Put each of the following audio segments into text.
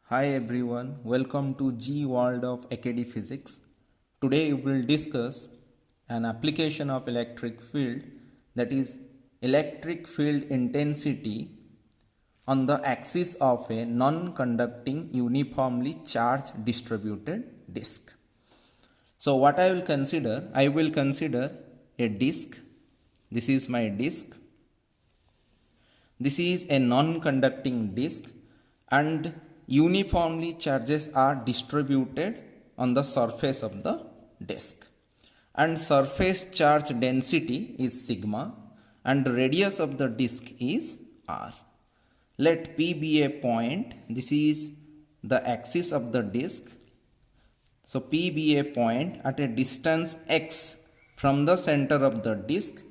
Hi everyone, welcome to G World of Academic Physics. Today we will discuss an application of electric field, that is electric field intensity on the axis of a non-conducting uniformly charged distributed disk. So what I will consider? I will consider a disk. This is my disk. This is a non-conducting disk and uniformly charges are distributed on the surface of the disk. And surface charge density is sigma and radius of the disk is r. Let P be a point. This is the axis of the disk. So P be a point at a distance x from the center of the disk,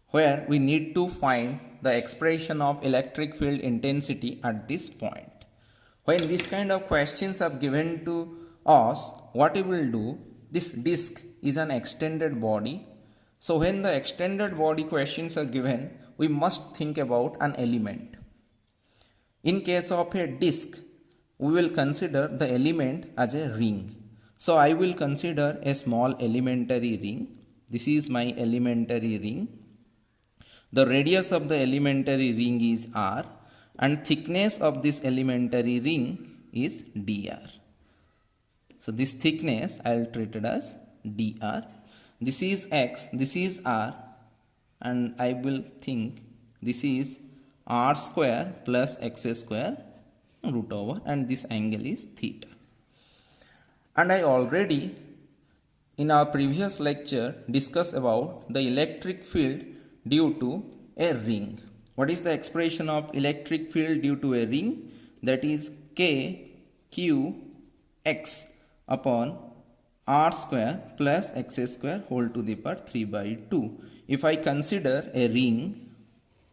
where we need to find the expression of electric field intensity at this point. When this kind of questions are given to us, what we will do, this disk is an extended body. So when the extended body questions are given, we must think about an element. In case of a disk, we will consider the element as a ring. So I will consider a small elementary ring. This is my elementary ring. The radius of the elementary ring is r and thickness of this elementary ring is dr. So this thickness I will treat it as dr. This is x, this is r, and I will think this is r square plus x square root over, and this angle is theta. And I already in our previous lecture discussed about the electric field due to a ring. What is the expression of electric field due to a ring? That is k q x upon r square plus x square whole to the power 3 by 2. If I consider a ring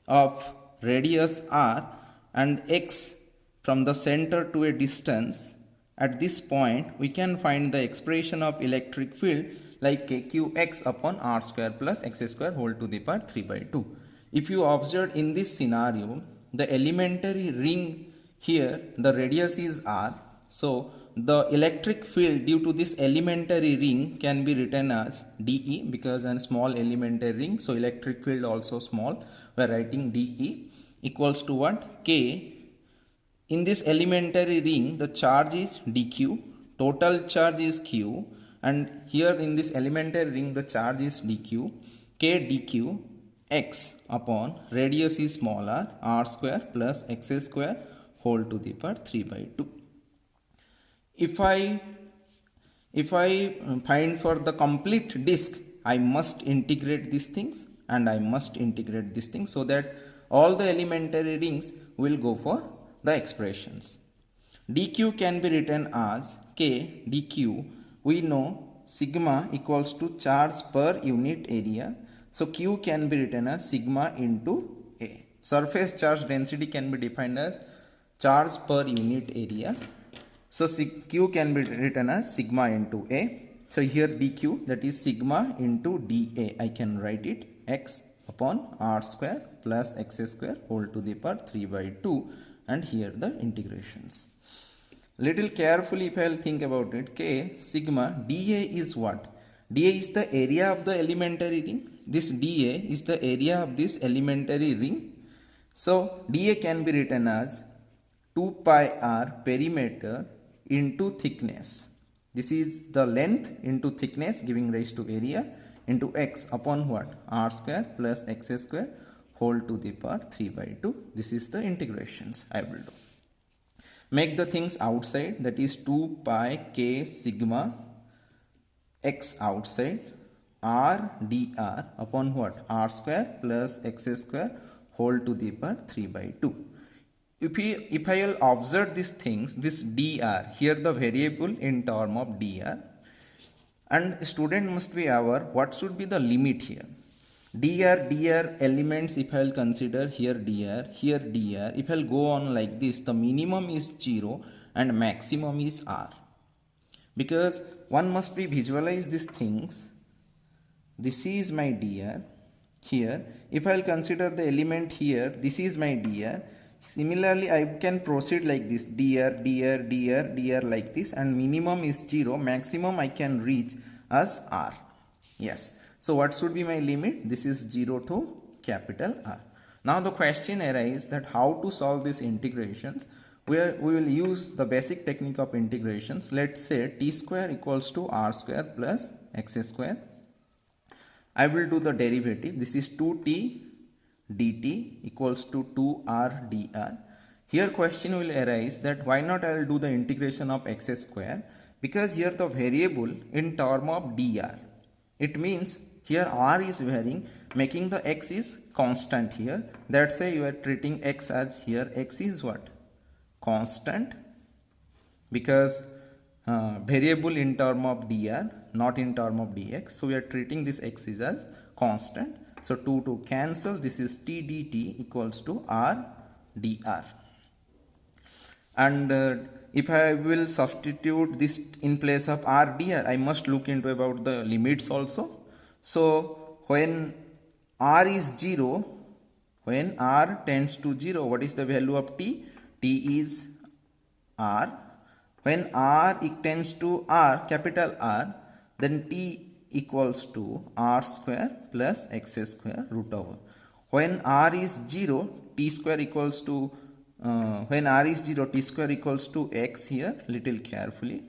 of radius r and x from the center to a distance, at this point we can find the expression of electric field like kqx upon r square plus x square whole to the power 3 by 2. If you observe in this scenario, the elementary ring here, the radius is r. So the electric field due to this elementary ring can be written as dE, because a small elementary ring, so electric field also small. We are writing dE equals to what? K. In this elementary ring, the charge is dq, total charge is q, and here in this elementary ring the charge is dq. K dq x upon radius is small r square plus x square whole to the power 3 by 2. If I find for the complete disk, I must integrate these things and I must integrate these things, so that all the elementary rings will go for the expressions. dq can be written as k dq. We know sigma equals to charge per unit area. So q can be written as sigma into A. Surface charge density can be defined as charge per unit area. So q can be written as sigma into A. So here dq, that is sigma into dA. I can write it x upon r square plus x square whole to the power 3 by 2, and here the integrations. Little carefully if I will think about it, k sigma dA is what? dA is the area of the elementary ring. This dA is the area of this elementary ring. So dA can be written as 2 pi r perimeter into thickness. This is the length into thickness giving rise to area into x upon what? R square plus x square whole to the power 3 by 2. This is the integrations I will do. Make the things outside, that is 2 pi k sigma x outside r dr upon what? R square plus x square whole to the power 3 by 2. If I will observe these things, this dr, here the variable in term of dr, and student must be aware what should be the limit here. dr elements, if I will consider here dr, if I will go on like this, the minimum is 0 and maximum is r. Because one must be visualize these things. This is my dr. Here if I will consider the element here, this is my dr. Similarly, I can proceed like this, dr like this, and minimum is 0, maximum I can reach as r. Yes. So what should be my limit? This is 0 to capital R. Now the question arises that how to solve these integrations, where we will use the basic technique of integrations. Let's say t square equals to r square plus x square. I will do the derivative. This is 2t dt equals to 2r dr. Here question will arise that why not I will do the integration of x square, because here the variable in term of dr. It means here r is varying, making the x is constant here. That's why you are treating x as here x is what? Constant, because variable in term of dr, not in term of dx. So we are treating this x is as constant. So 2 to cancel, this is t dt equals to r dr. And if I will substitute this in place of r dr, I must look into about the limits also. So when r is 0, when r tends to 0, what is the value of t? T is r. When r tends to r, capital R, then t equals to r square plus x square root over. When r is 0, t square equals to when r is 0, t square equals to x here, little carefully.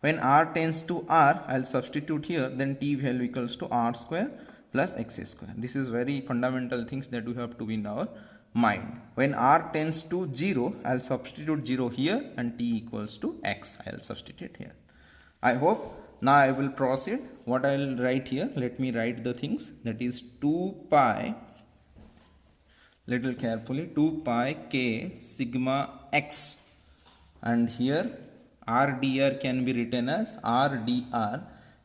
When r tends to r, I will substitute here, then t value equals to r square plus x square. This is very fundamental things that we have to be in our mind. When r tends to 0, I will substitute 0 here, and t equals to x. I will substitute here. I hope. Now I will proceed. What I will write here, let me write the things. That is 2 pi, little carefully, 2 pi k sigma x, and here r dr can be written as r dr,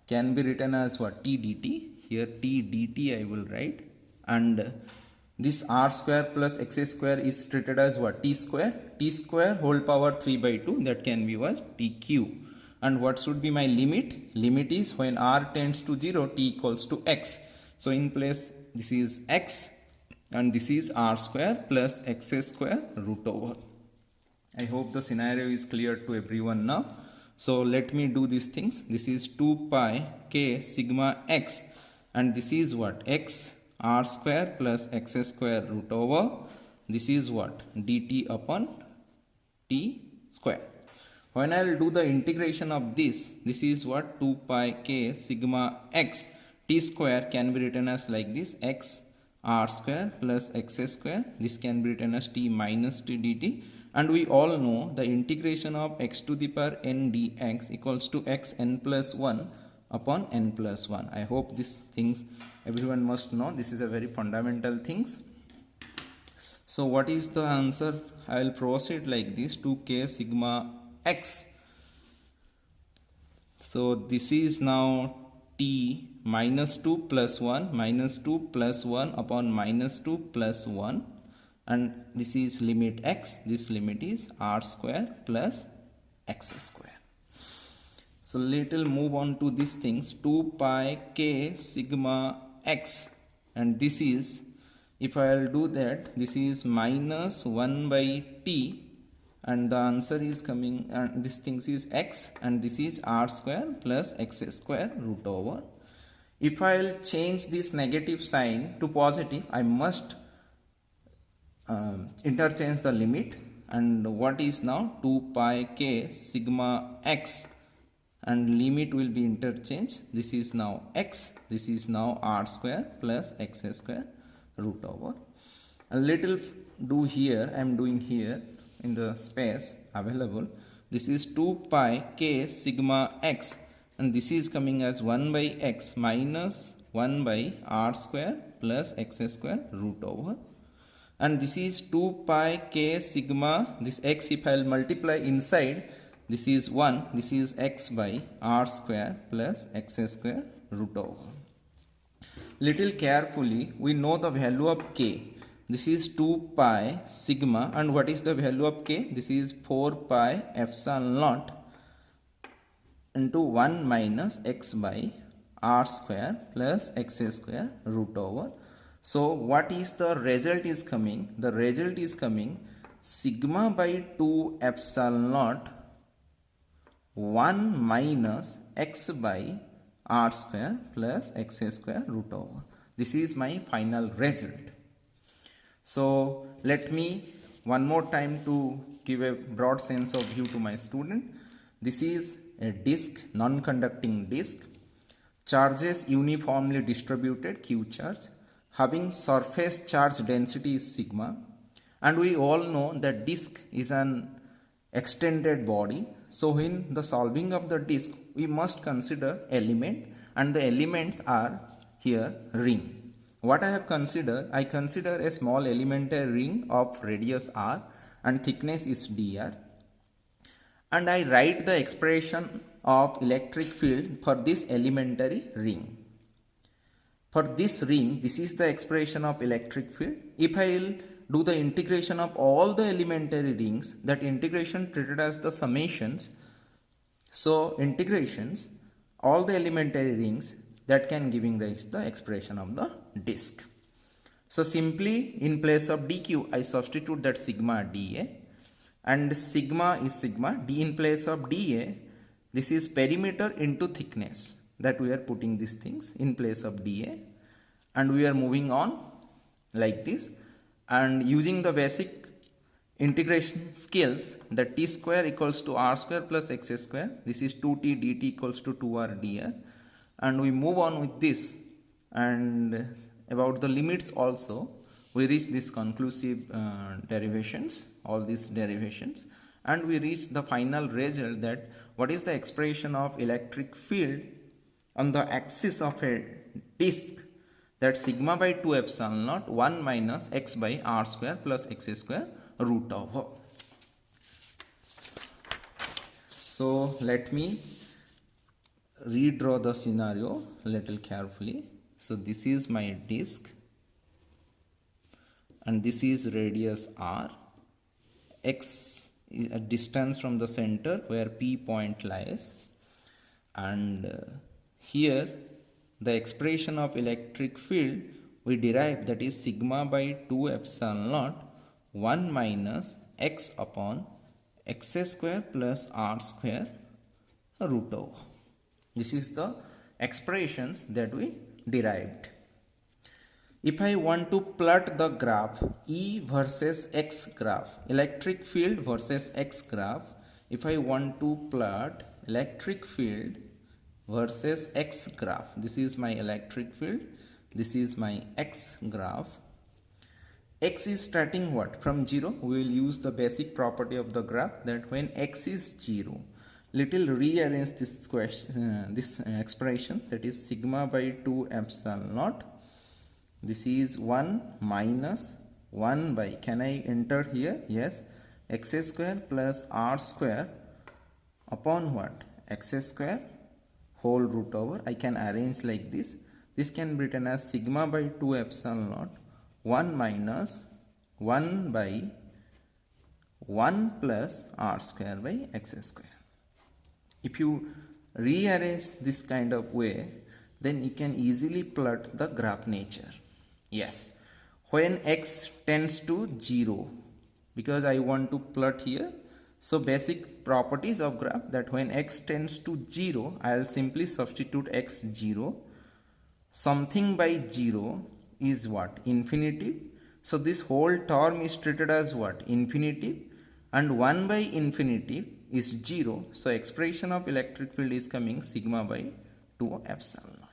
can be written as what? T dt. Here t dt I will write, and this r square plus x square is treated as what? T square. T square whole power 3 by 2, that can be what? Tq. And what should be my limit? Limit is when r tends to 0, t equals to x. So in place, this is x, and this is r square plus x square root over. I hope the scenario is clear to everyone now. So let me do these things. This is 2 pi k sigma x, and this is what? X r square plus x square root over. This is what? dt upon t square. When I will do the integration of this is what? 2 pi k sigma x, t square can be written as like this, x r square plus x square. This can be written as t minus t dt. And we all know the integration of x to the power n dx equals to x n plus 1 upon n plus 1. I hope these things everyone must know. This is a very fundamental things. So what is the answer? I will proceed like this, 2k sigma x. So this is now t minus 2 plus 1 minus 2 plus 1 upon minus 2 plus 1, and this is limit x, this limit is r square plus x square. So little move on to these things, 2 pi k sigma x, and this is, if I will do that, this is minus 1 by t, and the answer is coming, and this things is x, and this is r square plus x square root over. If I will change this negative sign to positive, I must interchange the limit, and what is now 2 pi k sigma x, and limit will be interchanged. This is now x, this is now r square plus x square root over. A little do here, I am doing here in the space available. This is 2 pi k sigma x, and this is coming as 1 by x minus 1 by r square plus x square root over. And this is 2 pi k sigma, this x if I will multiply inside, this is 1, this is x by r square plus x square root over. Little carefully, we know the value of k. This is 2 pi sigma, and what is the value of k? This is 4 pi epsilon naught into 1 minus x by r square plus x square root over. So what is the result is coming? The result is coming sigma by 2 epsilon naught 1 minus x by r square plus x square root over. This is my final result. So let me one more time to give a broad sense of view to my student. This is a disk, non-conducting disk, charges uniformly distributed, Q charge, having surface charge density is sigma, and we all know that disk is an extended body. So in the solving of the disk we must consider element, and the elements are here ring. What I have considered, I consider a small elementary ring of radius r and thickness is dr, and I write the expression of electric field for this elementary ring. For this ring, this is the expression of electric field. If I will do the integration of all the elementary rings, that integration treated as the summations. So integrations, all the elementary rings, that can giving rise the expression of the disk. So simply in place of dq, I substitute that sigma dA, and sigma is sigma. D in place of dA, this is perimeter into thickness, that we are putting these things in place of dA, and we are moving on like this, and using the basic integration skills, that t square equals to r square plus x square, this is 2t dt equals to 2r dr, and we move on with this, and about the limits also we reach this conclusive derivations, all these derivations, and we reach the final result, that what is the expression of electric field on the axis of a disk, that sigma by 2 epsilon naught 1 minus x by r square plus x square root over. So let me redraw the scenario little carefully. So this is my disk, and this is radius r, x is a distance from the center where P point lies, and here the expression of electric field we derive, that is sigma by 2 epsilon naught 1 minus x upon x square plus r square root over. This is the expressions that we derived. If I want to plot the graph E versus X graph, electric field versus X graph, if I want to plot electric field versus X graph, this is my electric field, this is my X graph. X is starting what? From 0. We will use the basic property of the graph, that when X is 0, little rearrange this question, this expression, that is sigma by 2 epsilon naught. This is 1 minus 1 by, can I enter here? Yes, x square plus r square upon what? X square whole root over. I can arrange like this. This can be written as sigma by 2 epsilon naught 1 minus 1 by 1 plus r square by x square. If you rearrange this kind of way, then you can easily plot the graph nature. Yes, when x tends to 0, because I want to plot here, so basic properties of graph, that when x tends to 0, I will simply substitute x 0. Something by 0 is what? Infinitive. So this whole term is treated as what? Infinitive, and 1 by infinitive is 0. So expression of electric field is coming sigma by 2 epsilon naught.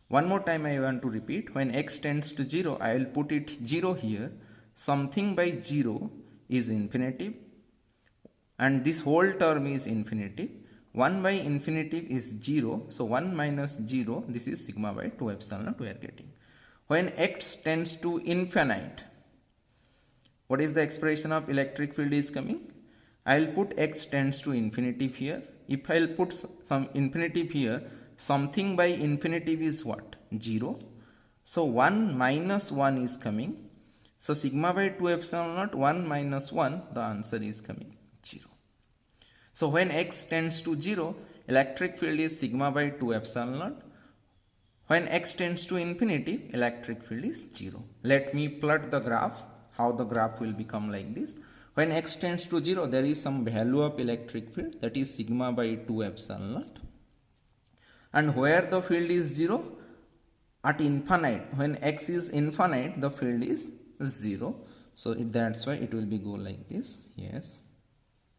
One more time I want to repeat, when x tends to 0, I will put it 0 here. Something by 0 is infinitive, and this whole term is infinitive. 1 by infinitive is 0, so 1 minus 0, this is sigma by 2 epsilon naught we are getting. When x tends to infinite, what is the expression of electric field is coming? I will put x tends to infinitive here. If I will put some infinitive here, something by infinitive is what? 0. So 1 minus 1 is coming. So sigma by 2 epsilon naught 1 minus 1, the answer is coming 0. So when x tends to 0, electric field is sigma by 2 epsilon naught. When x tends to infinity, electric field is 0. Let me plot the graph how the graph will become like this. When x tends to 0, there is some value of electric field, that is sigma by 2 epsilon naught. And where the field is 0? At infinite. When x is infinite, the field is 0. So that's why it will be go like this. Yes,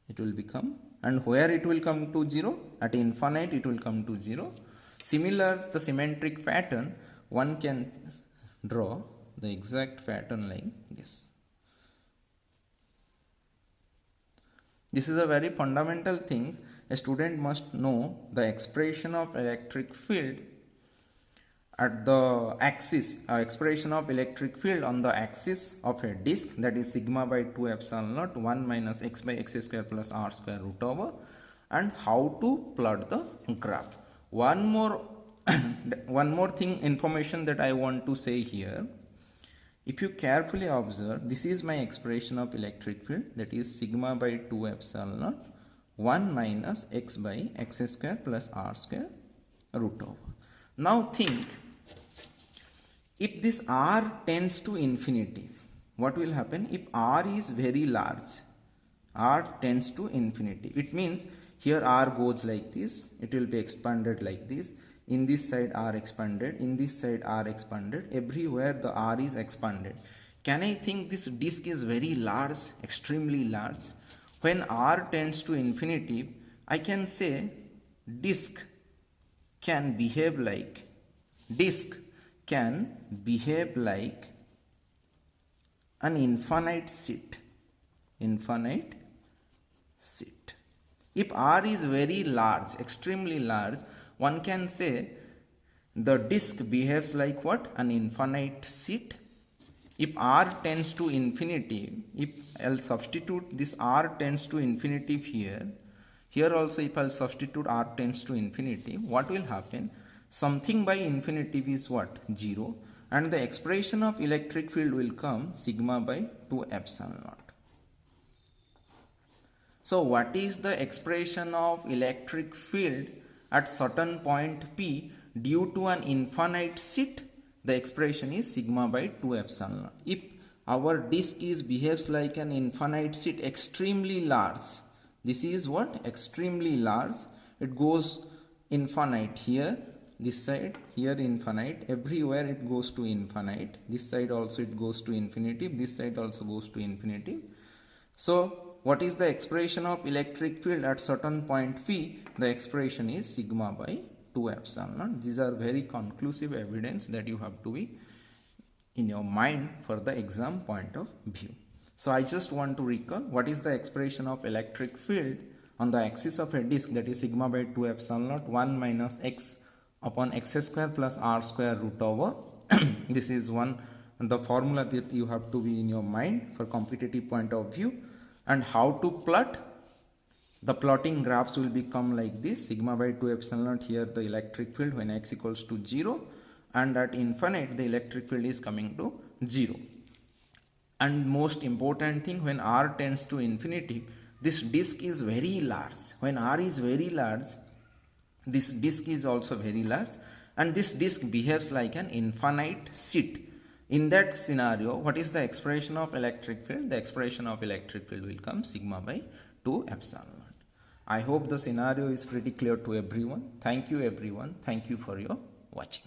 it will become. And where it will come to 0? At infinite it will come to 0. Similar, the symmetric pattern, one can draw the exact pattern like this. This is a very fundamental thing. A student must know the expression of electric field at the axis, expression of electric field on the axis of a disk, that is sigma by 2 epsilon naught 1 minus x by x square plus r square root over, and how to plot the graph. One more thing, information that I want to say here. If you carefully observe, this is my expression of electric field, that is sigma by 2 epsilon naught 1 minus x by x square plus r square root over. Now think, if this r tends to infinity, what will happen? If r is very large, r tends to infinity, it means here r goes like this, it will be expanded like this, in this side r expanded, in this side r expanded, everywhere the r is expanded. Can I think this disk is very large, extremely large? When r tends to infinity, I can say disk can behave like an infinite seat. If r is very large, extremely large, one can say the disk behaves like what? An infinite seat. If r tends to infinity, if I'll substitute this r tends to infinity here also if I'll substitute r tends to infinity, what will happen? Something by infinity is what? 0. And the expression of electric field will come sigma by 2 epsilon naught. So what is the expression of electric field at certain point P due to an infinite seat? The expression is sigma by 2 epsilon naught. If our disk behaves like an infinite seat, extremely large, this is what? Extremely large. It goes infinite here, this side, here infinite, everywhere it goes to infinite. This side also it goes to infinity, this side also goes to infinity. So what is the expression of electric field at certain point P? The expression is sigma by 2 epsilon naught. These are very conclusive evidence that you have to be in your mind for the exam point of view. So I just want to recall what is the expression of electric field on the axis of a disk, that is sigma by 2 epsilon naught 1 minus x upon x square plus r square root over. This is the formula that you have to be in your mind for competitive point of view. And how to plot? The plotting graphs will become like this: sigma by 2 epsilon naught, here the electric field when x equals to 0, and at infinite the electric field is coming to 0. And most important thing, when r tends to infinity, this disk is very large. When r is very large, this disk is also very large, and this disk behaves like an infinite seat. In that scenario, what is the expression of electric field? The expression of electric field will come sigma by 2 epsilon naught. I hope the scenario is pretty clear to everyone. Thank you everyone. Thank you for your watching.